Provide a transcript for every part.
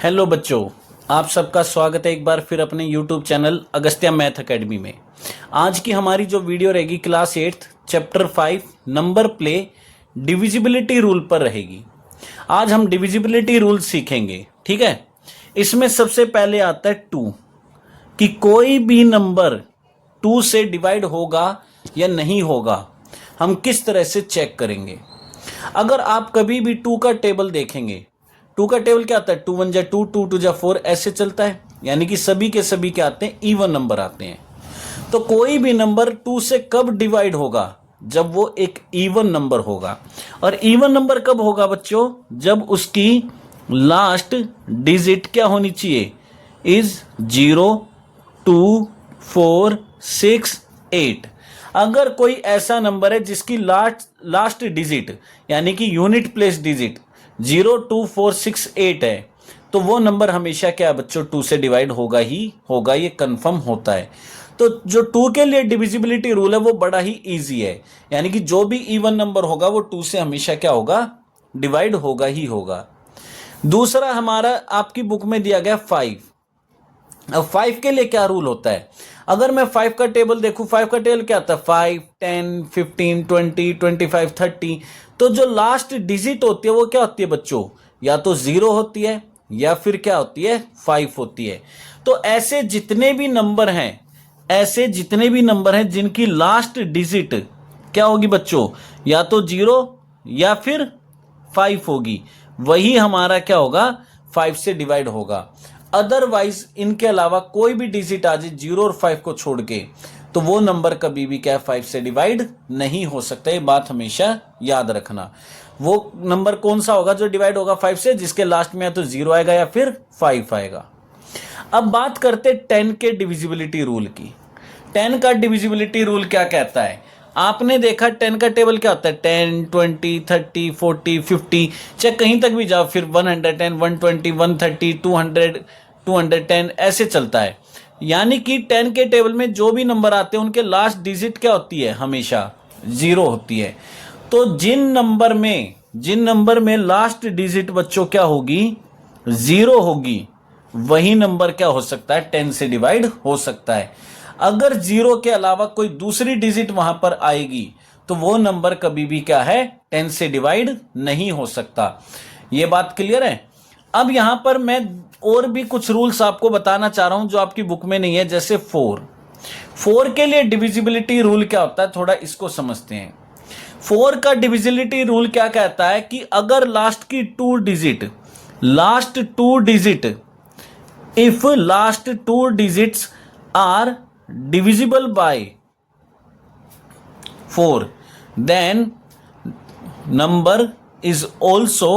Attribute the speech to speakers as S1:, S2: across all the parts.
S1: Hello बच्चों, आप सबका स्वागत है एक बार फिर अपने YouTube channel Agastya math academy में। आज की हमारी जो वीडियो रहेगी class 8 chapter 5 number play divisibility rule पर रहेगी। आज हम डिविजिबिलिटी रूल सीखेंगे, ठीक है। इसमें सबसे पहले आता है 2 कि कोई भी नंबर 2 से डिवाइड होगा या नहीं होगा, हम किस तरह से चेक करेंगे। अगर आप कभी भी 2 का टेबल देखेंगे, 2 का टेबल क्या आता है, 2 1 जा 2, 2 2 जा 4 ऐसे चलता है, यानी कि सभी के सभी क्या आते हैं, इवन नंबर आते हैं। तो कोई भी नंबर 2 से कब डिवाइड होगा, जब वो एक इवन नंबर होगा। और इवन नंबर कब होगा बच्चों, जब उसकी लास्ट डिजिट क्या होनी चाहिए, इज 0 2 4 6 8। अगर कोई ऐसा नंबर है जिसकी लास्ट डिजिट यानी कि यूनिट प्लेस डिजिट 0 2 4 6 8 है, तो वो नंबर हमेशा क्या है बच्चों, 2 से डिवाइड होगा ही होगा, ये कंफर्म होता है। तो जो 2 के लिए डिविजिबिलिटी रूल है वो बड़ा ही इजी है, यानी कि जो भी इवन नंबर होगा वो 2 से हमेशा क्या होगा, डिवाइड होगा ही होगा। दूसरा हमारा आपकी बुक में दिया गया 5। अब 5 के लिए क्या रूल होता है, अगर मैं 5 का टेबल देखूं, 5 का टेबल क्या आता है, 5 10 15 20 25 30। तो जो लास्ट डिजिट होती है वो क्या होती है बच्चों, या तो 0 होती है या फिर क्या होती है, 5 होती है। तो ऐसे जितने भी नंबर हैं जिनकी लास्ट डिजिट क्या होगी बच्चों, या तो 0 या फिर 5 होगी, वही हमारा क्या होगा, 5 से डिवाइड होगा। अदरवाइज इनके अलावा कोई भी डिजिट आ जाए 0 और 5 को छोड़ के, तो वो नंबर कभी भी क्या 5 से डिवाइड नहीं हो सकता। ये बात हमेशा याद रखना। वो नंबर कौन सा होगा जो डिवाइड होगा 5 से, जिसके लास्ट में या तो 0 आएगा या फिर 5 आएगा। अब बात करते 10 के डिविजिबिलिटी रूल की। 10 का डिविजिबिलिटी रूल क्या कहता है, आपने देखा 10 का टेबल क्या होता है, 10 20 30 40 50, चाहे कहीं तक भी जाओ, फिर 110 120 130 200 210 ऐसे चलता है। यानी कि 10 के टेबल में जो भी नंबर आते हैं उनके लास्ट डिजिट क्या होती है, हमेशा 0 होती है। तो जिन नंबर में लास्ट डिजिट बच्चों क्या होगी, 0 होगी, वही नंबर क्या हो सकता है, 10 से डिवाइड हो सकता है। अगर 0 के अलावा कोई दूसरी डिजिट वहां पर आएगी तो वो नंबर कभी भी क्या है, 10 से डिवाइड नहीं हो सकता। ये बात क्लियर है। अब यहां पर मैं और भी कुछ रूल्स आपको बताना चाह रहा हूं जो आपकी बुक में नहीं है, जैसे 4 के लिए डिविजिबिलिटी रूल क्या होता है, थोड़ा इसको समझते हैं। 4 का डिविजिबिलिटी रूल क्या कहता है कि अगर last 2 digit if last 2 digits are divisible by 4 then number is also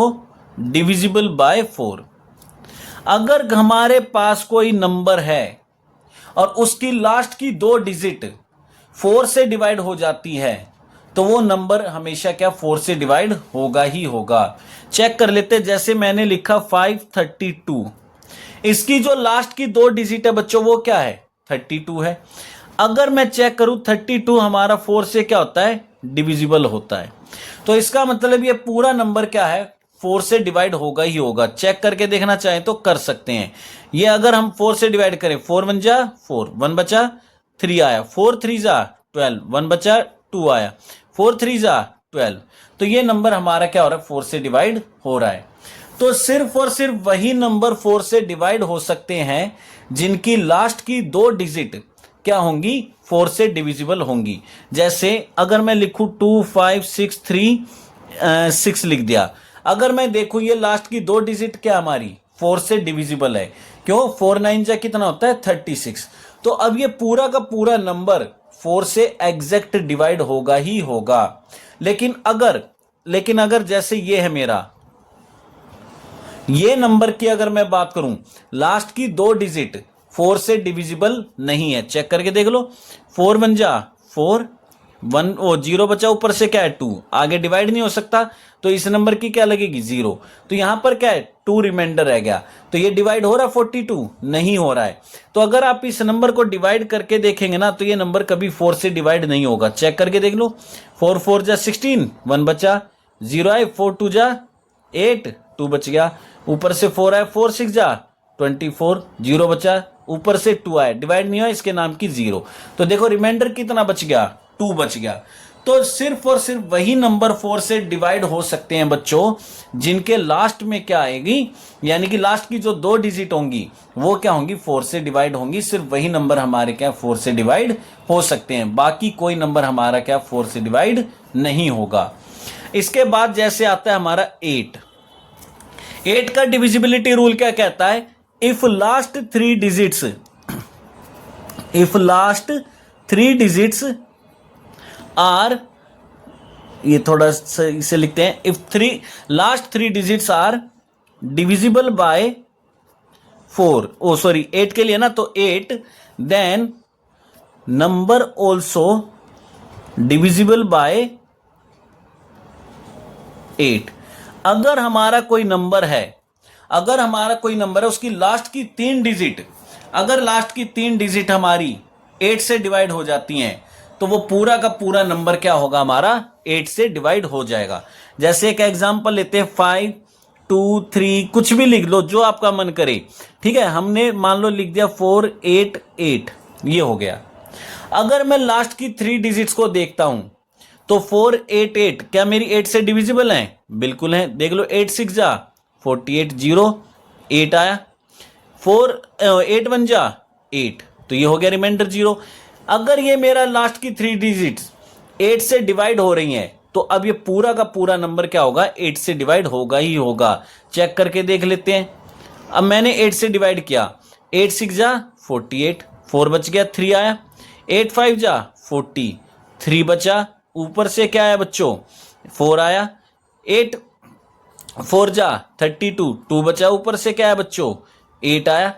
S1: divisible by 4। अगर हमारे पास कोई नंबर है और उसकी लास्ट की 2 डिजिट 4 से डिवाइड हो जाती है, तो वो नंबर हमेशा क्या 4 से डिवाइड होगा ही होगा। चेक कर लेते, जैसे मैंने लिखा 532, इसकी जो लास्ट की 2 डिजिट है बच्चों वो क्या है, 32 है। अगर मैं चेक करूं 32 हमारा 4 से क्या होता है, डिविजिबल होता है। तो इसका मतलब ये पूरा नंबर क्या है, 4 से डिवाइड होगा ही होगा। चेक करके देखना चाहें तो कर सकते हैं। ये अगर हम 4 से डिवाइड करें, 4 1 जा 4, 1 बचा 3 आया, 4 3 जा 12, 1 बचा 2 आया, 4 3 जा 12। तो ये नंबर हमारा क्या हो रहा है, 4 से डिवाइड हो रहा है। तो सिर्फ और सिर्फ वही नंबर 4 से डिवाइड हो सकते हैं जिनकी लास्ट की 2 डिजिट क्या होंगी, 4 से डिविजिबल होंगी। जैसे अगर मैं लिखूं 2 5 6 3 6 लिख दिया, अगर मैं देखूं ये लास्ट की 2 डिजिट क्या हमारी 4 से डिविजिबल है, क्यों, 4 9 जा कितना होता है 36। तो अब ये पूरा का पूरा नंबर 4 से एग्जैक्ट डिवाइड होगा ही होगा। लेकिन अगर जैसे ये है मेरा, ये नंबर की अगर मैं बात करूं, लास्ट की 2 डिजिट 4 से डिविजिबल नहीं है, चेक करके देख लो, 4 1 जा 4, 1 0 बचा, ऊपर से क्या है 2, आगे डिवाइड नहीं हो सकता, तो इस नंबर की क्या लगेगी 0। तो यहां पर क्या है 2 रिमाइंडर रह गया, तो ये डिवाइड हो रहा है 42, नहीं हो रहा है। तो अगर आप इस नंबर को डिवाइड करके देखेंगे ना, तो ये नंबर कभी 4 से डिवाइड नहीं होगा। चेक करके देख लो, 4 4 जा 16, 1 बचा, 0 आए, 4 2 जा 8, 2 बच गया, ऊपर से 4 आया, 4 6 जा 24, 0 बचा, ऊपर से 2 आया, डिवाइड नहीं हुआ, इसके नाम की 0। तो देखो रिमाइंडर कितना बच गया, 2 बच गया। तो सिर्फ और सिर्फ वही नंबर 4 से डिवाइड हो सकते हैं बच्चों जिनके लास्ट में क्या आएगी, यानी कि लास्ट की जो 2 डिजिट होंगी वो क्या होंगी, 4 से डिवाइड होंगी। सिर्फ वही नंबर हमारे क्या 4 से डिवाइड हो सकते हैं, बाकी कोई नंबर हमारा क्या 4 से डिवाइड नहीं होगा। इसके बाद जैसे आता है हमारा 8 का डिविजिबिलिटी रूल क्या कहता है, इफ लास्ट 3 डिजिट्स आर, ये थोड़ा सा इसे लिखते हैं, if last 3 digits are divisible by 4, 8 के लिए ना, तो 8 then number also divisible by 8। अगर हमारा कोई नंबर है, उसकी लास्ट की 3 डिजिट, अगर लास्ट की 3 डिजिट हमारी 8 से डिवाइड हो जाती हैं तो वो पूरा का पूरा नंबर क्या होगा हमारा 8 से डिवाइड हो जाएगा। जैसे एक एग्जांपल लेते हैं, 5 2 3, कुछ भी लिख लो जो आपका मन करे, ठीक है। हमने मान लो लिख दिया 4 8 8, ये हो गया। अगर मैं लास्ट की 3 डिजिट्स को देखता हूं तो 4 8 8 क्या मेरी 8 से डिविजिबल है, बिल्कुल है। देख लो 8 6 जा 48, 0 8 आया, 8 1 जा 8, तो ये हो गया रिमाइंडर 0। अगर ये मेरा लास्ट की 3 डिजिट्स 8 से डिवाइड हो रही हैं तो अब ये पूरा का पूरा नंबर क्या होगा, 8 से डिवाइड होगा ही होगा। चेक करके देख लेते हैं। अब मैंने 8 से डिवाइड किया, 8 6 जा 48, 4 बच गया, 3 आया, 8 5 जा 40, 3 बचा, ऊपर से क्या आया बच्चों 4 आया, 8 4 जा 32, 2 बचा, ऊपर से क्या आया बच्चों 8 आया,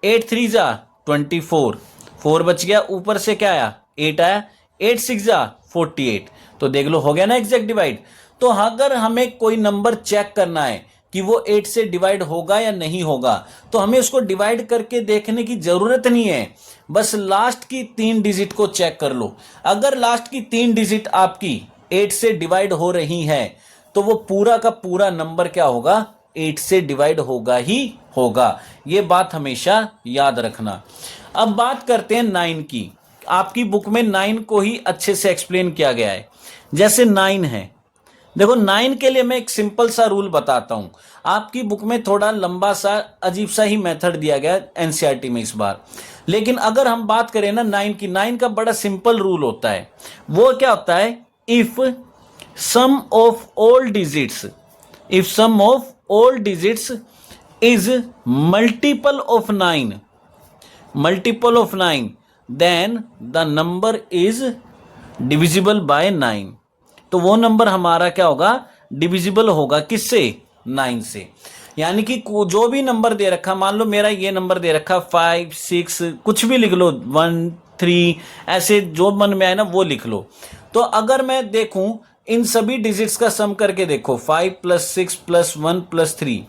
S1: 8 3 जा 24, 4 बच गया, ऊपर से क्या आया 8 आया, 8 6 जा 48। तो देख लो हो गया ना एग्जैक्ट डिवाइड। तो अगर हमें कोई नंबर चेक करना है कि वो 8 से डिवाइड होगा या नहीं होगा, तो हमें उसको डिवाइड करके देखने की जरूरत नहीं है, बस लास्ट की 3 डिजिट को चेक कर लो। अगर लास्ट की 3 डिजिट आपकी 8 से डिवाइड हो रही है तो वो पूरा का पूरा नंबर क्या होगा 8 से डिवाइड होगा ही होगा। ये बात हमेशा याद रखना। अब बात करते हैं 9 की। आपकी बुक में 9 को ही अच्छे से एक्सप्लेन किया गया है। जैसे 9 है, देखो 9 के लिए मैं एक सिंपल सा रूल बताता हूं। आपकी बुक में थोड़ा लंबा सा अजीब सा ही मेथड दिया गया एनसीईआरटी में इस बार, लेकिन अगर हम बात करें ना 9 की, 9 का बड़ा सिंपल रूल होता है। वो क्या होता है, if sum of all digits is multiple of 9 then the number is divisible by 9। तो वो नंबर हमारा क्या होगा, डिविजिबल होगा किससे, 9 से। यानी कि जो भी नंबर दे रखा, मान लो मेरा ये नंबर दे रखा 5 6, कुछ भी लिख लो 1 3, ऐसे जो मन में आए ना वो लिख लो। तो अगर मैं देखूं इन सभी डिजिट्स का सम करके देखो, 5 + 6 + 1 + 3,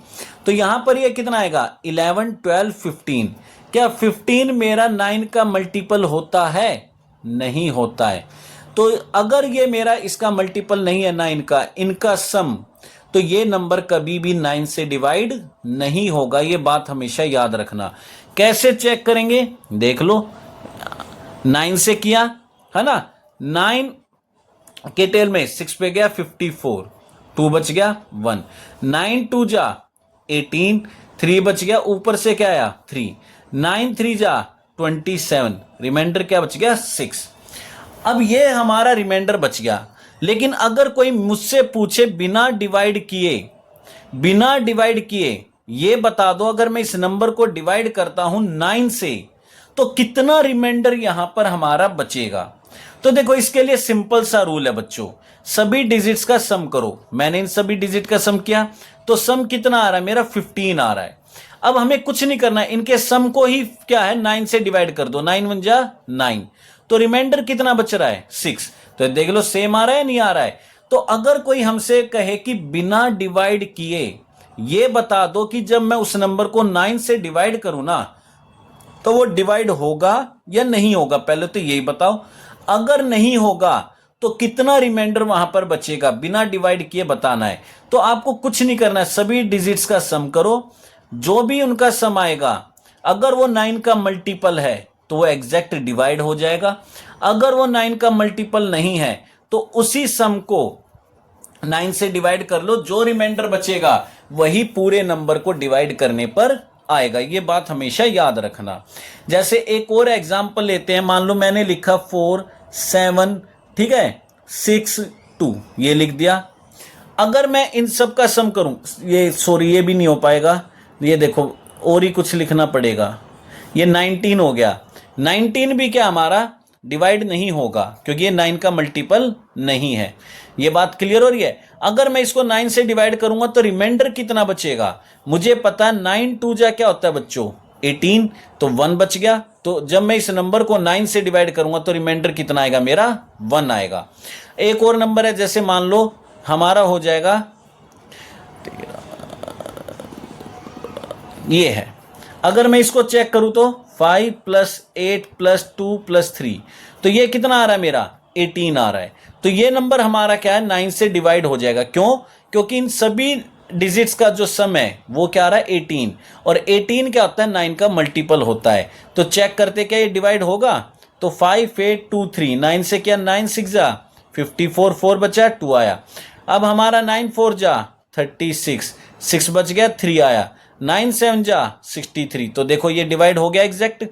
S1: तो यहां पर ये कितना आएगा 11 12 15। क्या 15 मेरा 9 का मल्टीपल होता है, नहीं होता है। तो अगर ये मेरा इसका मल्टीपल नहीं है 9 का, इनका सम, तो ये नंबर कभी भी 9 से डिवाइड नहीं होगा। ये बात हमेशा याद रखना। कैसे चेक करेंगे, देख लो 9 से किया है ना, 9 के टेल में 6 पे गया 54, 2 बच गया 1, 9 2 जा 18, 3 बच गया, ऊपर से क्या आया 3, 9 3 जा 27, रिमाइंडर क्या बच गया 6। अब ये हमारा रिमाइंडर बच गया। लेकिन अगर कोई मुझसे पूछे बिना डिवाइड किए ये बता दो, अगर मैं इस नंबर को डिवाइड करता हूं 9 से तो कितना रिमाइंडर यहां पर हमारा बचेगा। तो देखो इसके लिए सिंपल सा रूल है बच्चों, सभी डिजिट्स का सम करो। मैंने इन सभी डिजिट का सम किया तो सम कितना आ रहा है मेरा 15 आ रहा है। अब हमें कुछ नहीं करना है, इनके सम को ही क्या है 9 से डिवाइड कर दो, 9 1 जा 9, तो रिमाइंडर कितना बच रहा है 6। तो देख लो सेम आ रहा है नहीं आ रहा है। तो अगर कोई हमसे कहे कि बिना डिवाइड किए ये बता दो कि जब मैं उस नंबर को 9 से डिवाइड करूं ना तो वो डिवाइड होगा या नहीं होगा, पहले तो यही बताओ। अगर नहीं होगा तो कितना रिमाइंडर वहां पर बचेगा, बिना डिवाइड किए बताना है। तो आपको कुछ नहीं करना है, सभी डिजिट्स का सम करो, जो भी उनका सम आएगा अगर वो 9 का मल्टीपल है तो वो एग्जैक्ट डिवाइड हो जाएगा, अगर वो 9 का मल्टीपल नहीं है तो उसी सम को 9 से डिवाइड कर लो, जो रिमाइंडर बचेगा वही पूरे नंबर को डिवाइड करने पर आएगा। ये बात हमेशा याद रखना। जैसे एक और एग्जांपल लेते हैं, मान लो मैंने लिखा 4 7, ठीक है, 6 2, ये लिख दिया। अगर मैं इन सब का सम करूं, ये सॉरी ये भी नहीं हो पाएगा, ये देखो और ही कुछ लिखना पड़ेगा, ये 19 हो गया। 19 भी क्या हमारा डिवाइड नहीं होगा क्योंकि ये 9 का मल्टीपल नहीं है। ये बात क्लियर हो रही है। अगर मैं इसको 9 से डिवाइड करूंगा तो रिमाइंडर कितना बचेगा, मुझे पता 9 2 जा क्या होता है बच्चों 18, तो 1 बच गया। तो जब मैं इस नंबर को 9 से डिवाइड करूंगा तो रिमाइंडर कितना आएगा, मेरा 1 आएगा। एक और नंबर है, जैसे मान लो हमारा हो जाएगा, ये है, अगर मैं इसको चेक करूं तो 5 + 8 + 2 + 3, तो ये कितना आ रहा है मेरा 18 आ रहा है। तो ये नंबर हमारा क्या है 9 से डिवाइड हो जाएगा। क्यों? क्योंकि इन सभी डिजिट्स का जो सम है वो क्या आ रहा है 18, और 18 क्या होता है 9 का मल्टीपल होता है। तो चेक करते क्या ये डिवाइड होगा, तो 5 8 2 3, 9 से क्या 9 6 जा 54, 4 बचा 2 आया। अब हमारा 9 4 जा 36, 6 बच गया 3 आया, 9 7 जा 63, तो देखो ये डिवाइड हो गया एग्जैक्ट।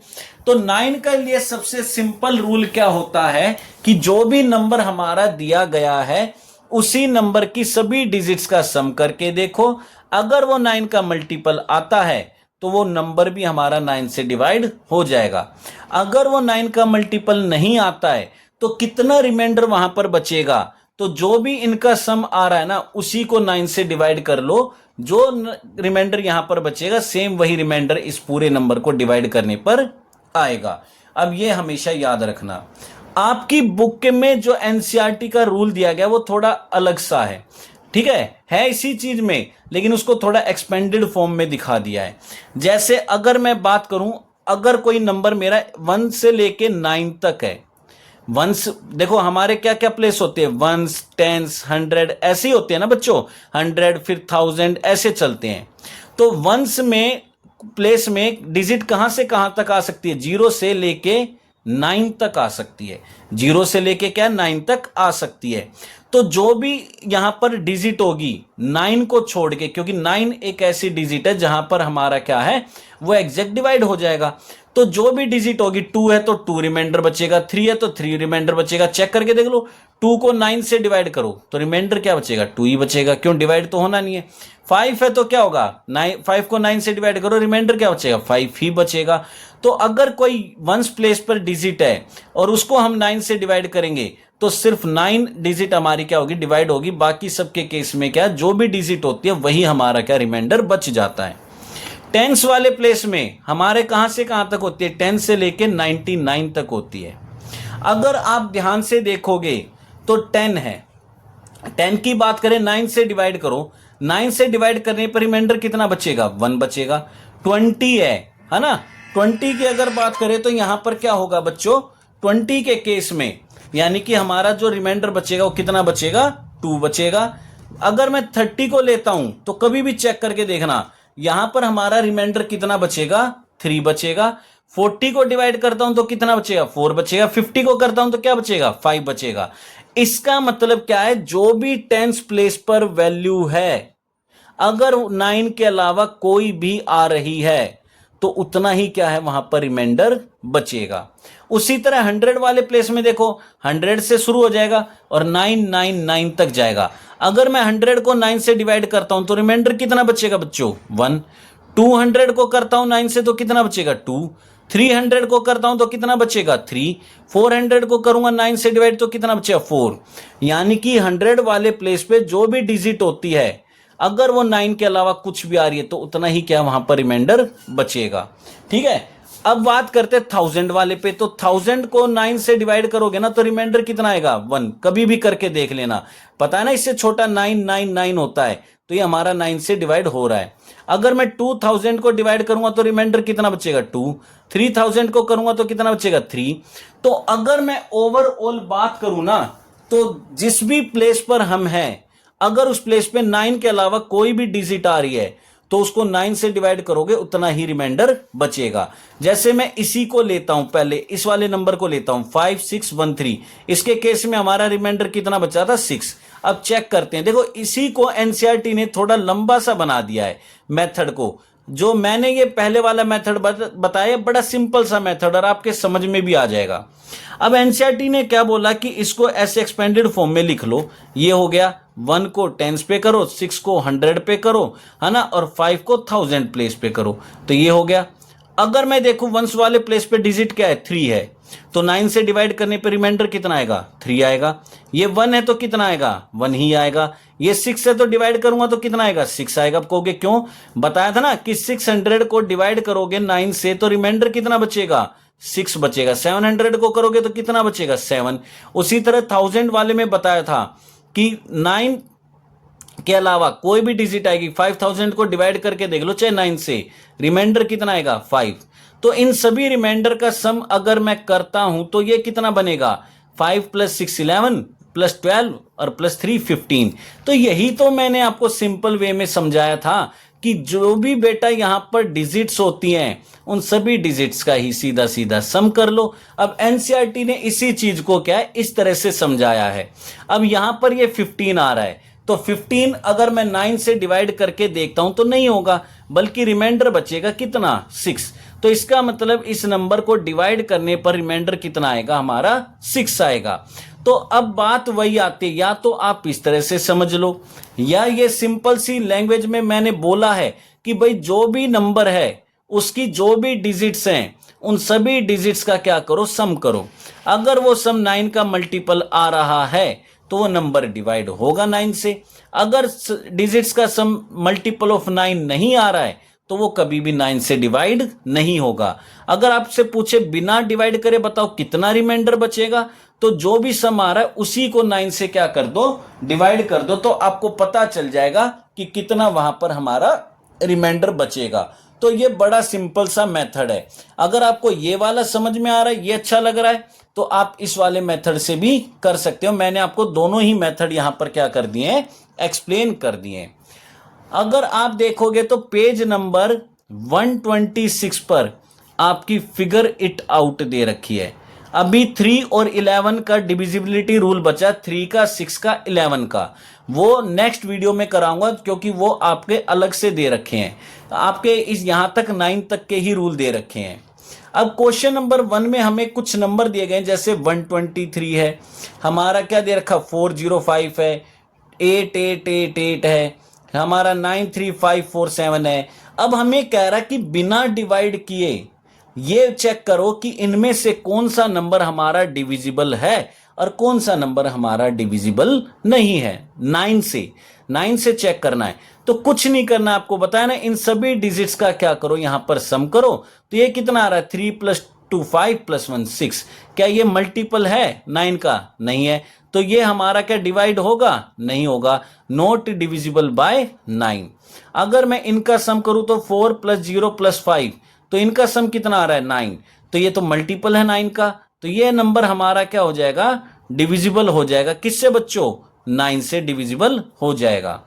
S1: तो 9 के लिए सबसे सिंपल रूल क्या होता है कि जो भी नंबर हमारा दिया गया है उसी नंबर की सभी डिजिट्स का सम करके देखो, अगर वो 9 का मल्टीपल आता है तो वो नंबर भी हमारा 9 से डिवाइड हो जाएगा। अगर वो 9 का मल्टीपल नहीं आता है तो कितना रिमाइंडर वहां पर बचेगा, तो जो भी इनका सम आ रहा है ना उसी को 9 से डिवाइड कर लो, जो रिमाइंडर यहां पर बचेगा सेम वही रिमाइंडर इस पूरे नंबर को डिवाइड करने पर आएगा। अब ये हमेशा याद रखना। आपकी बुक में जो एनसीईआरटी का रूल दिया गया वो थोड़ा अलग सा है, ठीक है इसी चीज में, लेकिन उसको थोड़ा एक्सपेंडेड फॉर्म में दिखा दिया है। जैसे अगर मैं बात करूं, अगर कोई नंबर मेरा 1 से लेके 9 तक है, वंस देखो हमारे क्या क्या प्लेस होते हैं, वंस 10 100 ऐसे ही होते हैं ना बच्चों, 100 फिर 1000 ऐसे चलते हैं। तो वंस में प्लेस में डिजिट कहां से कहां तक आ सकती है, 0 से लेके 9 तक आ सकती है, 0 से लेके क्या 9 तक आ सकती है। तो जो भी यहां पर डिजिट होगी 9 को छोड़ के, क्योंकि 9 एक ऐसी डिजिट है जहां पर हमारा क्या है वो एग्जैक्ट डिवाइड हो जाएगा। तो जो भी डिजिट होगी 2 है तो 2 रिमाइंडर बचेगा, 3 है तो 3 रिमाइंडर बचेगा। चेक करके देख लो, 2 को 9 से डिवाइड करो तो रिमाइंडर क्या बचेगा 2 ही बचेगा, क्यों डिवाइड तो होना नहीं है। 5 है तो क्या होगा 5 को 9 से डिवाइड करो, रिमाइंडर क्या बचेगा 5 ही बचेगा। तो अगर कोई वंस प्लेस पर डिजिट है और उसको हम 9 से डिवाइड करेंगे तो सिर्फ 9 डिजिट हमारी क्या होगी डिवाइड होगी, बाकी सबके केस में क्या जो भी डिजिट होती है वही हमारा क्या रिमाइंडर बच जाता है। टेंस वाले प्लेस में हमारे कहां से कहां तक होती है, 10 से लेके 99 तक होती है। अगर आप ध्यान से देखोगे तो 10 है, 10 की बात करें 9 से डिवाइड करो, 9 से डिवाइड करने पर रिमाइंडर कितना बचेगा 1 बचेगा। 20 है ना, 20 की अगर बात करें तो यहां पर क्या होगा बच्चों 20 के केस में यानी कि हमारा जो रिमाइंडर बचेगा वो कितना बचेगा 2 बचेगा। अगर मैं 30 को लेता हूं तो कभी भी चेक करके देखना यहां पर हमारा रिमाइंडर कितना बचेगा 3 बचेगा। 40 को डिवाइड करता हूं तो कितना बचेगा 4 बचेगा। 50 को करता हूं तो क्या बचेगा 5 बचेगा। इसका मतलब क्या है, जो भी टेंस प्लेस पर वैल्यू है अगर 9 के अलावा कोई भी आ रही है तो उतना ही क्या है वहां पर रिमाइंडर बचेगा। उसी तरह 100 वाले प्लेस में देखो 100 से शुरू हो जाएगा और 999 तक जाएगा। अगर मैं 100 को 9 से डिवाइड करता हूं तो रिमाइंडर कितना बचेगा बच्चों 1। 200 को करता हूं 9 से तो कितना बचेगा 2। 300 को करता हूं तो कितना बचेगा 3। 400 को करूंगा 9 से डिवाइड तो कितना बचेगा 4। यानी कि 100 वाले प्लेस पे जो भी डिजिट होती है अगर वो 9 के अलावा कुछ भी आ रही है तो उतना ही क्या वहां पर रिमाइंडर बचेगा। ठीक है, अब बात करते हैं 1000 वाले पे। तो 1000 को 9 से डिवाइड करोगे ना तो रिमाइंडर कितना आएगा 1। कभी भी करके देख लेना, पता है ना इससे छोटा 999 होता है तो ये हमारा 9 से डिवाइड हो रहा है। अगर मैं 2000 को डिवाइड करूंगा तो रिमाइंडर कितना बचेगा 2। 3000 को करूंगा तो कितना बचेगा 3। तो अगर मैं ओवरऑल बात करूं ना तो जिस भी प्लेस पर हम हैं, अगर उस प्लेस पे 9 के अलावा कोई भी डिजिट आ रही है तो उसको 9 से डिवाइड करोगे, उतना ही रिमाइंडर बचेगा। जैसे मैं इसी को लेता हूं, पहले इस वाले नंबर को लेता हूं 5613, इसके केस में हमारा रिमाइंडर कितना बचा था 6। अब चेक करते हैं, देखो इसी को एनसीईआरटी ने थोड़ा लंबा सा बना दिया है मेथड को। जो मैंने ये पहले वाला मेथड बताया बड़ा सिंपल सा मेथड और आपके समझ में भी आ जाएगा। अब एनसीईआरटी ने क्या बोला कि इसको ऐसे एक्सपेंडेड फॉर्म में लिख लो। ये हो गया 1 को 10 पे करो, 6 को 100 पे करो, है ना, और 5 को 1000 प्लेस पे करो, तो ये हो गया। अगर मैं देखूं वंस वाले प्लेस पे डिजिट क्या है 3 है, तो 9 से डिवाइड करने पे रिमाइंडर कितना आएगा 3 आएगा। ये 1 है तो कितना आएगा 1 ही आएगा। ये 6 है तो डिवाइड करूंगा तो कितना आएगा 6 आएगा। अब कहोगे क्यों, बताया था ना कि 600 को डिवाइड करोगे 9 से तो रिमाइंडर कितना बचेगा 6 बचेगा। 700 को करोगे तो कितना बचेगा 7। उसी तरह 1000 वाले में बताया था कि 9 के अलावा कोई भी डिजिट आएगी 5000 को डिवाइड करके देख लो चाहे 9 से, रिमाइंडर कितना आएगा 5। तो इन सभी रिमाइंडर का सम अगर मैं करता हूं तो ये कितना बनेगा 5 + 6 11 + 12 और +3 15। तो यही तो मैंने आपको सिंपल वे में समझाया था कि जो भी बेटा यहां पर डिजिट्स होती हैं उन सभी डिजिट्स का ही सीधा सीधा सम कर लो। अब एनसीईआरटी ने इसी चीज को क्या है इस तरह से समझाया है। अब यहां पर ये 15 आ रहा है, तो 15 अगर मैं 9 से डिवाइड करके देखता हूं तो नहीं होगा, बल्कि रिमाइंडर बचेगा कितना 6। तो इसका मतलब इस नंबर को डिवाइड करने पर रिमाइंडर कितना आएगा हमारा 6 आएगा। तो अब बात वही आती है, या तो आप इस तरह से समझ लो, या ये सिंपल सी लैंग्वेज में मैंने बोला है कि भाई जो भी नंबर है उसकी जो भी डिजिट्स हैं उन सभी डिजिट्स का क्या करो सम करो। अगर वो सम 9 का मल्टीपल आ रहा है तो वो नंबर डिवाइड होगा 9 से। अगर डिजिट्स का सम मल्टीपल ऑफ 9 नहीं आ रहा है तो वो कभी भी 9 से डिवाइड नहीं होगा। अगर आपसे पूछे बिना डिवाइड करे बताओ कितना रिमाइंडर बचेगा, तो जो भी सम आ रहा है उसी को 9 से क्या कर दो डिवाइड कर दो, तो आपको पता चल जाएगा कि कितना वहां पर हमारा रिमाइंडर बचेगा। तो ये बड़ा सिंपल सा मेथड है। अगर आपको ये वाला समझ में आ रहा है, ये अच्छा लग रहा है, तो आप इस वाले मेथड से भी कर सकते हो। मैंने आपको दोनों ही मेथड यहां पर क्या कर दिए हैं एक्सप्लेन कर दिए हैं। अगर आप देखोगे तो पेज नंबर 126 पर आपकी फिगर इट आउट दे रखी है। अभी 3 और 11 का डिविजिबिलिटी रूल बचा, 3 का 6 का 11 का, वो नेक्स्ट वीडियो में कराऊंगा क्योंकि वो आपके अलग से दे रखे हैं। आपके इस यहां तक 9 तक के ही रूल दे रखे हैं। अब क्वेश्चन नंबर 1 में हमें कुछ नंबर दिए गए, जैसे 123 है, हमारा क्या दे रखा 405 है, 8888 है, हमारा 93547 है। अब हमें कह रहा कि बिना डिवाइड किए ये चेक करो कि इनमें से कौन सा नंबर हमारा डिविजिबल है और कौन सा नंबर हमारा डिविजिबल नहीं है। 9 से चेक करना है। तो कुछ नहीं करना, आपको बताया ना, इन सभी डिजिट्स का क्या करो यहां पर सम करो। तो ये कितना आ रहा है 3 + 2 5 + 1 6। क्या ये मल्टीपल है 9 का? नहीं है। तो ये हमारा क्या डिवाइड होगा? नहीं होगा, नॉट डिविजिबल बाय 9। अगर मैं इनका सम करूं तो 4 + 0 + 5, तो इनका सम कितना आ रहा है 9। तो ये तो मल्टीपल है 9 का, तो ये नंबर हमारा क्या हो जाएगा डिविजिबल हो जाएगा। किससे बच्चों? 9 से डिविजिबल हो जाएगा।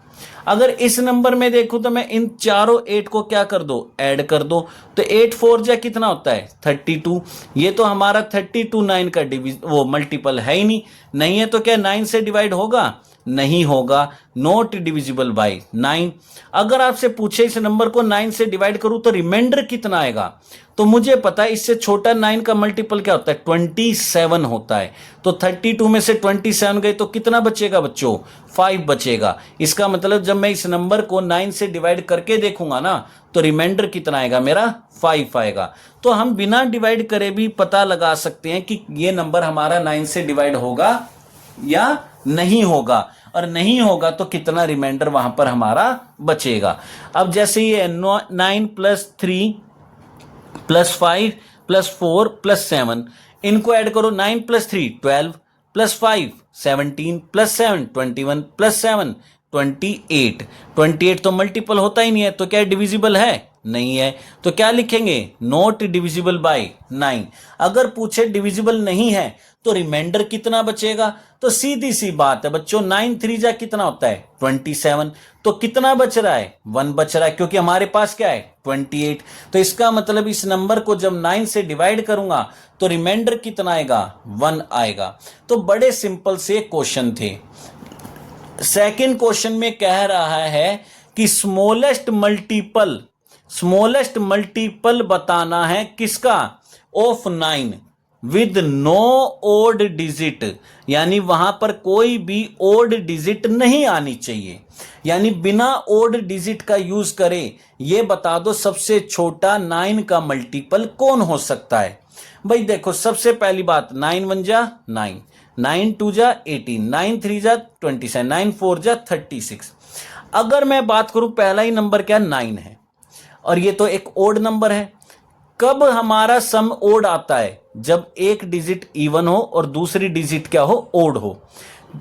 S1: अगर इस नंबर में देखूं तो मैं इन चारों 8 को क्या कर दो ऐड कर दो, तो 8 4 जा कितना होता है 32। ये तो हमारा 32 9 का वो मल्टीपल है ही नहीं है, तो क्या 9 से डिवाइड होगा? नहीं होगा, नॉट डिविजिबल बाय 9। अगर आपसे पूछे इस नंबर को 9 से डिवाइड करूं तो रिमाइंडर कितना आएगा, तो मुझे पता है इससे छोटा 9 का मल्टीपल क्या होता है 27 होता है। तो 32 में से 27 गए तो कितना बचेगा बच्चों 5 बचेगा। इसका मतलब जब मैं इस नंबर को 9 से डिवाइड करके देखूंगा ना तो रिमाइंडर कितना आएगा मेरा 5 आएगा। तो हम बिना डिवाइड करे भी पता लगा सकते हैं कि ये नंबर हमारा 9 से डिवाइड होगा या नहीं होगा, और नहीं होगा तो कितना रिमाइंडर वहां पर हमारा बचेगा। अब जैसे ये 9 + 3 + 5 + 4 + 7, इनको ऐड करो। 9 + 3 12 + 5 17 + 7 21 + 7 28। 28 तो मल्टीपल होता ही नहीं है, तो क्या डिविजिबल है? नहीं है। तो क्या लिखेंगे, नॉट डिविजिबल बाय 9। अगर पूछे डिविजिबल नहीं है तो रिमाइंडर कितना बचेगा, तो सीधी सी बात है बच्चों, 9 3 जा कितना होता है 27। तो कितना बच रहा है, 1 बच रहा है, क्योंकि हमारे पास क्या है 28। तो इसका मतलब इस नंबर को जब 9 से डिवाइड करूंगा तो रिमाइंडर कितना आएगा, 1 आएगा। तो बड़े सिंपल से क्वेश्चन थे। सेकंड क्वेश्चन में कह रहा है कि स्मॉलेस्ट मल्टीपल बताना है किसका, of 9 with no odd digit, यानी वहां पर कोई भी ओड डिजिट नहीं आनी चाहिए, यानी बिना ओड डिजिट का यूज करे ये बता दो सबसे छोटा 9 का मल्टीपल कौन हो सकता है। भाई देखो, सबसे पहली बात, 9 1 जा 9, 9 2 जा 18, 9 3 जा 27, 9 4 जा 36। अगर मैं बात करूं, पहला ही नंबर क्या 9 है और ये तो एक ओड नंबर है। कब हमारा सम ओड आता है, जब एक डिजिट इवन हो और दूसरी डिजिट क्या हो, ओड हो,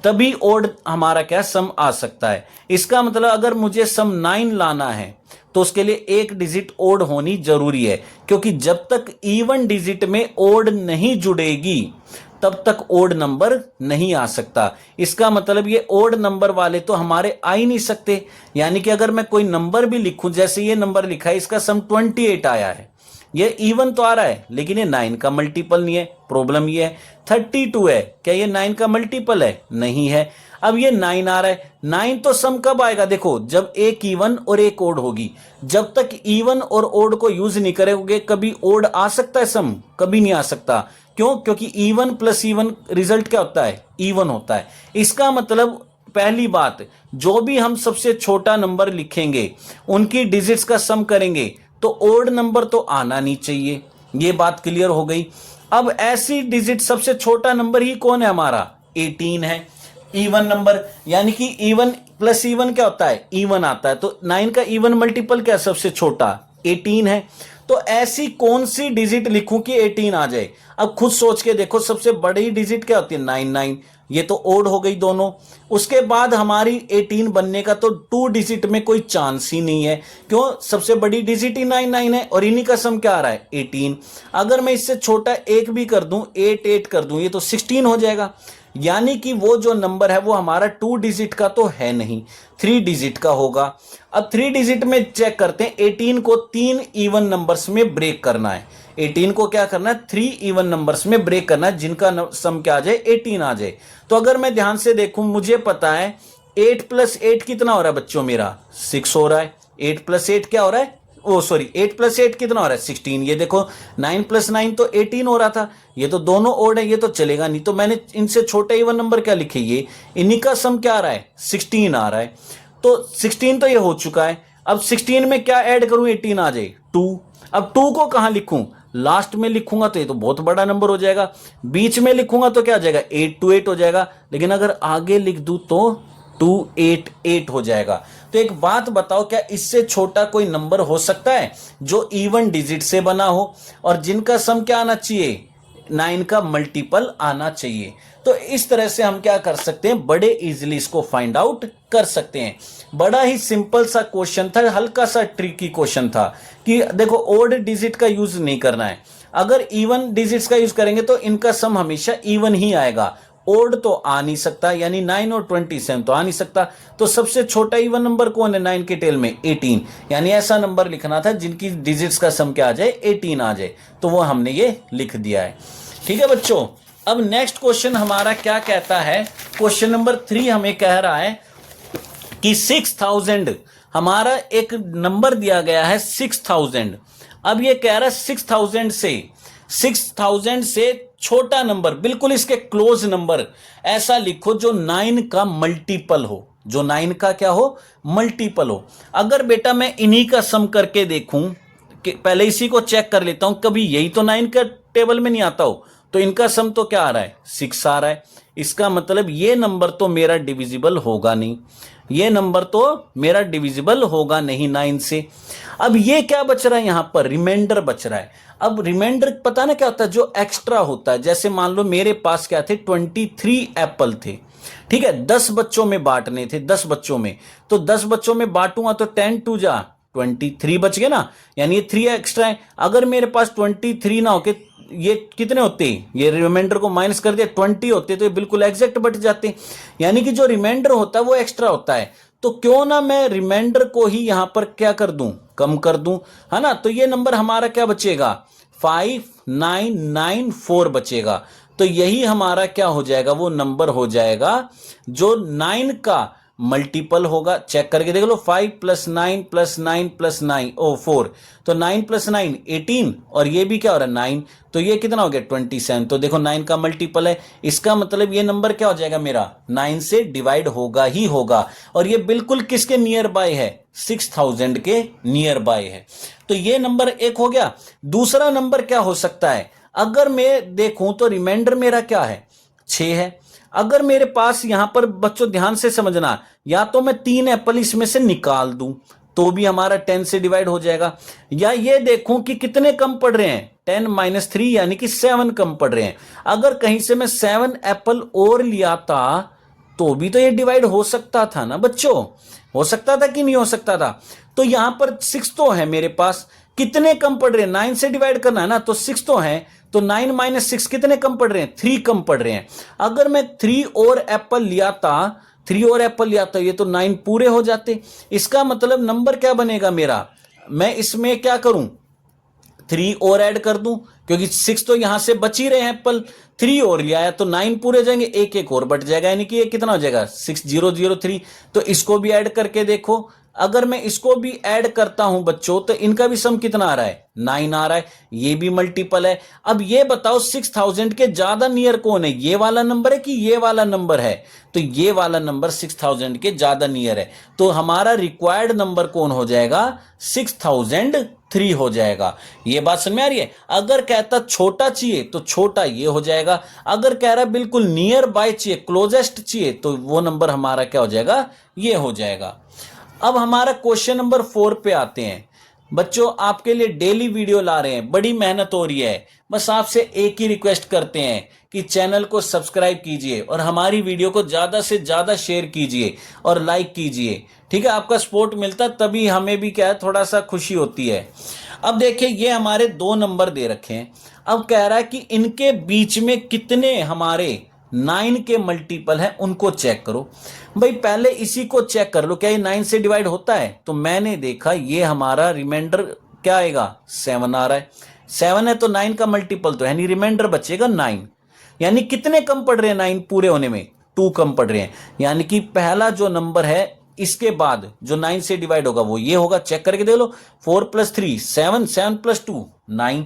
S1: तभी ओड हमारा क्या सम आ सकता है। इसका मतलब अगर मुझे सम 9 लाना है तो उसके लिए एक डिजिट ओड होनी जरूरी है, क्योंकि जब तक इवन डिजिट में ओड नहीं जुड़ेगी तब तक ओड नंबर नहीं आ सकता। इसका मतलब ये ओड नंबर वाले तो हमारे आ ही नहीं सकते। यानी कि अगर मैं कोई नंबर भी लिखूं, जैसे ये नंबर लिखा है, इसका सम 28 आया है, ये इवन तो आ रहा है लेकिन ये 9 का मल्टीपल नहीं है। प्रॉब्लम ये है। 32 है, क्या ये 9 का मल्टीपल है, नहीं है। अब ये 9 आ रहा है, 9 तो सम कब आएगा, देखो जब एक इवन और एक ओड होगी। जब तक इवन और ओड को यूज नहीं करोगे कभी ओड आ सकता है सम, कभी नहीं आ सकता। क्यों, क्योंकि इवन प्लस इवन रिजल्ट क्या होता है, इवन होता है। इसका मतलब पहली बात, जो भी हम सबसे छोटा नंबर लिखेंगे उनकी डिजिट्स का सम करेंगे तो ओड नंबर तो आना नहीं चाहिए। ये बात क्लियर हो गई। अब ऐसी डिजिट सबसे छोटा नंबर ही कौन है हमारा, 18 है, इवन नंबर। यानी कि इवन प्लस इवन क्या होता है, इवन आता है। तो 9 का इवन मल्टीपल क्या सबसे छोटा, 18 है। तो ऐसी कौन सी डिजिट लिखूं कि 18 आ जाए। अब खुद सोच के देखो, सबसे बड़ी डिजिट क्या होती है, 9 9, ये तो ओड हो गई दोनों। उसके बाद हमारी 18 बनने का तो 2 डिजिट में कोई चांस ही नहीं है। क्यों, सबसे बड़ी डिजिट ही 9 9 है और इन्हीं का सम क्या आ रहा है 18। अगर मैं इससे छोटा एक भी कर दूं, 8 8 कर दूं, ये तो 16 हो जाएगा। यानी कि वो जो नंबर है वो हमारा 2 डिजिट का तो है नहीं, 3 डिजिट का होगा। अब 3 डिजिट में चेक करते हैं, 18 को 3 इवन नंबर्स में ब्रेक करना है। 18 को क्या करना है, 3 इवन नंबर्स में ब्रेक करना है, जिनका सम क्या आ जाए, 18 आ जाए। तो अगर मैं ध्यान से देखूं, मुझे पता है 8 + 8 कितना हो रहा है बच्चों, मेरा 6 हो रहा है। 8 + 8 क्या हो रहा है, 8 + 8 कितना हो रहा है 16। ये देखो 9 + 9 तो 18 हो रहा था। ये तो दोनों ओड है, ये तो चलेगा नहीं। तो मैंने इनसे छोटा इवन नंबर क्या लिखे, ये इन्हीं का सम क्या आ रहा है 16 आ रहा है। तो 16 तो ये हो चुका है। अब 16 में क्या ऐड करूं, 18 आ जाए 2। अब 2 को कहां लिखूं, लास्ट में लिखूंगा तो ये तो बहुत बड़ा नंबर हो जाएगा। बीच में लिखूंगा तो क्या आ जाएगा, 8 2 8 हो जाएगा। लेकिन अगर आगे लिख दूं तो 2 8 8 हो जाएगा। तो एक बात बताओ, क्या इससे छोटा कोई नंबर हो सकता है जो इवन डिजिट से बना हो और जिनका सम क्या आना चाहिए, 9 का मल्टीपल आना चाहिए। तो इस तरह से हम क्या कर सकते हैं, बड़े इजीली इसको फाइंड आउट कर सकते हैं। बड़ा ही सिंपल सा क्वेश्चन था, हल्का सा ट्रिकी क्वेश्चन था कि देखो ओड डिजिट का यूज नहीं करना है। अगर इवन डिजिट्स का यूज करेंगे तो इनका सम हमेशा इवन ही आएगा, ओड तो आ नहीं सकता। यानी 9 और 27 तो आ नहीं सकता। तो सबसे छोटा इवन नंबर कौन है 9 के टेल में, 18। यानी ऐसा नंबर लिखना था जिनकी डिजिट्स का सम क्या आ जाए, 18 आ जाए। तो वो हमने ये लिख दिया है। ठीक है बच्चों, अब नेक्स्ट क्वेश्चन हमारा क्या कहता है, क्वेश्चन नंबर 3 हमें कह रहा है कि 6000, हमारा एक नंबर दिया गया है 6000। अब ये कह रहा है 6000 से छोटा नंबर, बिल्कुल इसके क्लोज नंबर ऐसा लिखो जो 9 का मल्टीपल हो, जो 9 का क्या हो, मल्टीपल हो। अगर बेटा मैं इन्हीं का सम करके देखूं, कि पहले इसी को चेक कर लेता हूं, कभी यही तो 9 का टेबल में नहीं आता हो, तो इनका सम तो क्या आ रहा है 6 आ रहा है। इसका मतलब ये नंबर तो मेरा डिविजिबल होगा नहीं, ये नंबर तो मेरा डिविजिबल होगा नहीं 9 से। अब ये क्या बच रहा है, यहां पर रिमाइंडर बच रहा है। अब रिमाइंडर पता ना क्या होता है, जो एक्स्ट्रा होता है। जैसे मान लो मेरे पास क्या थे, 23 एप्पल थे, ठीक है, 10 बच्चों में बांटने थे, 10 बच्चों में। तो 10 बच्चों में बांटूंगा तो 10 2 जा 23 बच गए ना, यानी ये 3 एक्स्ट्रा है। अगर मेरे पास 23 ना होके ये कितने होते, ये रिमाइंडर को माइनस कर दिया 20 होते, तो ये बिल्कुल एग्जैक्ट बच जाते, यानी कि जो रिमाइंडर होता है वो एक्स्ट्रा होता है। तो क्यों ना मैं रिमाइंडर को ही यहां पर क्या कर दूं, कम कर दूं, है ना। तो ये नंबर हमारा क्या बचेगा, 5994 बचेगा। तो यही हमारा क्या हो जाएगा, वो नंबर हो जाएगा जो 9 का मल्टीपल होगा। चेक करके देख लो, 5 + 9 + 9 + 9 4, तो 9 + 9 18, और ये भी क्या हो रहा है 9, तो ये कितना हो गया 27। तो देखो 9 का मल्टीपल है, इसका मतलब ये नंबर क्या हो जाएगा मेरा, 9 से डिवाइड होगा ही होगा। और ये बिल्कुल किसके नियर बाय है, 6000 के नियर बाय है। तो ये नंबर एक हो गया। दूसरा नंबर क्या हो सकता है, अगर मैं देखूं तो रिमाइंडर मेरा क्या है, 6 है। अगर मेरे पास यहां पर बच्चों ध्यान से समझना, या तो मैं 3 एप्पल इसमें से निकाल दूं तो भी हमारा 10 से डिवाइड हो जाएगा, या ये देखूं कि कितने कम पड़ रहे हैं, 10 - 3 यानी कि 7 कम पड़ रहे हैं। अगर कहीं से मैं 7 एप्पल और लिया था तो भी तो ये डिवाइड हो सकता था ना बच्चों, हो सकता था कि नहीं हो सकता था। तो यहां पर 6 तो है मेरे पास, कितने कम पड़ रहे हैं, 9 से डिवाइड करना है ना, तो 6 तो है, तो 9 - 6 कितने कम पड़ रहे हैं, 3 कम पड़ रहे हैं। अगर मैं 3 और एप्पल लिया था, 3 और एप्पल लिया था, ये तो 9 पूरे हो जाते। इसका मतलब नंबर क्या बनेगा मेरा, मैं इसमें क्या करूं, 3 और ऐड कर दूं, क्योंकि 6 तो यहां से बच ही रहे हैं एप्पल, 3 और लिया है तो 9 पूरे जाएंगे, एक एक और बट जाएगा, यानी कि ये कितना हो जाएगा 6003। तो इसको भी ऐड करके देखो, अगर मैं इसको भी ऐड करता हूं बच्चों, तो इनका भी सम कितना आ रहा है, 9 आ रहा है, ये भी मल्टीपल है। अब ये बताओ 6000 के ज्यादा नियर कौन है, ये वाला नंबर है कि ये वाला नंबर है, तो ये वाला नंबर 6000 के ज्यादा नियर है। तो हमारा रिक्वायर्ड नंबर कौन हो जाएगा, 6003 हो जाएगा। ये बात समझ में आ रही है। अगर कहता छोटा चाहिए तो छोटा ये हो जाएगा, अगर कह रहा बिल्कुल नियर बाय चाहिए, क्लोजेस्ट चाहिए, तो वो नंबर हमारा क्या हो जाएगा, ये हो जाएगा। अब हमारा क्वेश्चन नंबर 4 पे आते हैं। बच्चों आपके लिए डेली वीडियो ला रहे हैं, बड़ी मेहनत हो रही है, बस आपसे एक ही रिक्वेस्ट करते हैं कि चैनल को सब्सक्राइब कीजिए और हमारी वीडियो को ज्यादा से ज्यादा शेयर कीजिए और लाइक कीजिए, ठीक है। आपका सपोर्ट मिलता तभी हमें भी क्या है, थोड़ा सा खुशी होती है। अब देखिए ये हमारे 2 नंबर दे रखे हैं, अब कह रहा है कि इनके बीच में कितने हमारे 9 के मल्टीपल है, उनको चेक करो। भाई पहले इसी को चेक कर लो, क्या ये 9 से डिवाइड होता है, तो मैंने देखा ये हमारा रिमाइंडर क्या आएगा, 7 आ रहा है, 7 है तो 9 का मल्टीपल तो है नहीं, रिमाइंडर बचेगा 9, यानी कितने कम पड़ रहे हैं 9 पूरे होने में, 2 कम पड़ रहे हैं। यानी कि पहला जो नंबर है इसके बाद जो 9 से डिवाइड होगा वो ये होगा। चेक करके देख लो, 4 + 3 7, 7 + 2 9।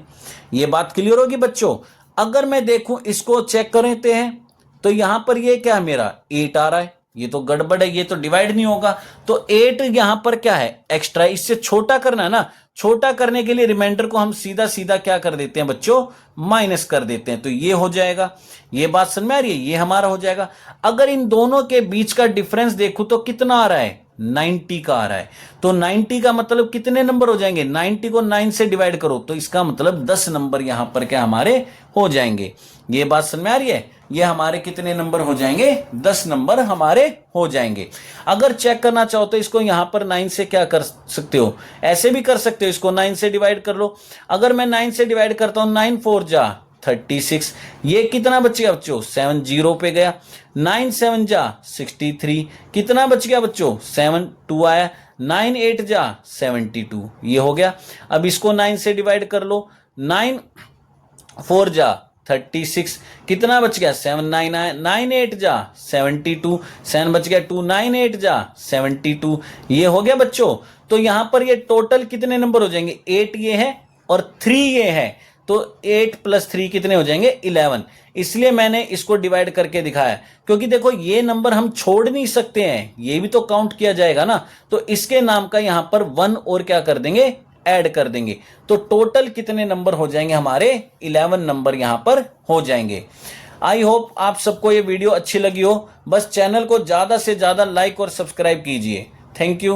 S1: ये बात क्लियर होगी बच्चों। अगर मैं देखूं इसको चेक करते हैं तो यहां पर ये क्या है मेरा 8 आ रहा है, ये तो गड़बड़ है, ये तो डिवाइड नहीं होगा, तो 8 यहां पर क्या है एक्स्ट्रा, इससे छोटा करना है ना। छोटा करने के लिए रिमाइंडर को हम सीधा सीधा क्या कर देते हैं बच्चों, माइनस कर देते हैं, तो ये हो जाएगा। ये बात समझ में आ रही है, ये हमारा हो जाएगा। अगर इन दोनों के बीच का डिफरेंस देखूं तो कितना आ रहा है, 90 का आ रहा है। तो 90 का मतलब कितने नंबर हो जाएंगे, 90 को 9 से डिवाइड करो तो इसका मतलब 10 नंबर यहां पर क्या हमारे हो जाएंगे। ये बात समझ में आ रही है, ये हमारे कितने नंबर हो जाएंगे, 10 नंबर हमारे हो जाएंगे। अगर चेक करना चाहो तो इसको यहां पर 9 से क्या कर सकते हो, ऐसे भी कर सकते हो, इसको 9 से डिवाइड कर लो। अगर मैं 9 से डिवाइड करता हूं, 9 4 जा 36, ये कितना बच गया बच्चों, 7 0 पे गया, 9 7 जा 63, कितना बच गया बच्चों, 7 2 आया, 9 8 जा 72, ये हो गया। अब इसको 9 से डिवाइड कर लो, 9 4 जा 36, कितना बच गया, 7 9 आया, 9 8 जा 72, 7 बच गया 2, 9 8 जा 72, ये हो गया बच्चों। तो यहां पर ये टोटल कितने नंबर हो जाएंगे, 8 ये है और 3 ये है, तो 8 + 3 कितने हो जाएंगे, 11। इसलिए मैंने इसको डिवाइड करके दिखाया, क्योंकि देखो ये नंबर हम छोड़ नहीं सकते हैं, ये भी तो काउंट किया जाएगा ना, तो इसके नाम का यहां पर 1 और क्या कर देंगे, ऐड कर देंगे। तो टोटल कितने नंबर हो जाएंगे हमारे, 11 नंबर यहां पर हो जाएंगे। आई होप आप सबको ये वीडियो अच्छी लगी हो। बस चैनल को ज्यादा से ज्यादा लाइक और सब्सक्राइब कीजिए। Thank you.